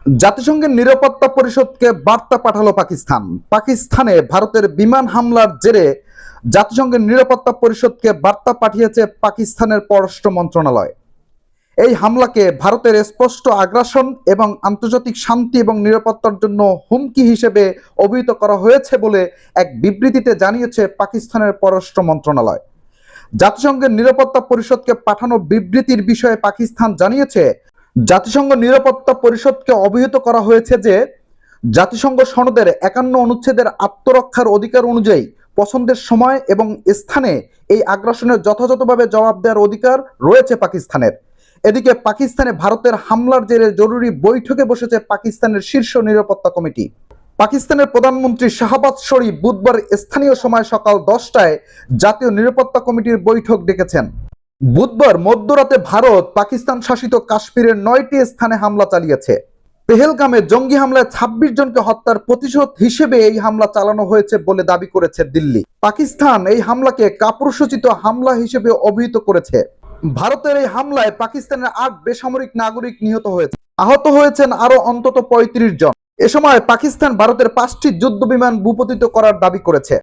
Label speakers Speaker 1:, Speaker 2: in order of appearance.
Speaker 1: জাতিসংঘের নিরাপত্তা পরিষদকে বার্তা পাঠালো পাকিস্তান। পাকিস্তানে ভারতের বিমান হামলার জেরে জাতিসংঘের নিরাপত্তা পরিষদকে বার্তা পাঠিয়েছে পাকিস্তানের পররাষ্ট্র মন্ত্রণালয়। এই হামলাকে ভারতের স্পষ্ট আগ্রাসন এবং আন্তর্জাতিক শান্তি এবং নিরাপত্তার জন্য হুমকি হিসেবে অভিহিত করা হয়েছে বলে এক বিবৃতিতে জানিয়েছে পাকিস্তানের পররাষ্ট্র মন্ত্রণালয়। জাতিসংঘের নিরাপত্তা পরিষদকে পাঠানো বিবৃতির বিষয়ে পাকিস্তান জানিয়েছে, জাতিসংঘ নিরাপত্তা পরিষদকে অবহিত করা হয়েছে যে জাতিসংঘ সনদের 51 অনুচ্ছেদের আত্মরক্ষার অধিকার অনুযায়ী পছন্দের সময় এবং স্থানে এই আগ্রাসনের যথাযথভাবে জবাব দেওয়ার অধিকার রয়েছে পাকিস্তানের। এদিকে পাকিস্তানে ভারতের হামলার জেরে জরুরি বৈঠকে বসেছে পাকিস্তানের শীর্ষ নিরাপত্তা কমিটি। পাকিস্তানের প্রধানমন্ত্রী শাহবাজ শরীফ বুধবার স্থানীয় সময় সকাল 10টায় জাতীয় নিরাপত্তা কমিটির বৈঠক ডেকেছেন। বুধবার মধ্যরাতে ভারত পাকিস্তান শাসিত কাশ্মীরের 9টি স্থানে হামলা চালিয়েছে। পেহেলগামে জঙ্গি হামলায় 26 জনকে হত্যার প্রতিশোধ হিসেবে এই হামলা চালানো হয়েছে বলে দাবি করেছে দিল্লি। পাকিস্তান এই হামলাকে কাপুরুষোচিত হামলা হিসেবে অভিহিত করেছে। ভারতের এই হামলায় পাকিস্তানের 8 বেসামরিক নাগরিক নিহত হয়েছে, আহত হয়েছেন আরো অন্তত 35 জন। এ সময় পাকিস্তান ভারতের 5টি যুদ্ধ বিমান ভূপাতিত করার দাবি করেছে।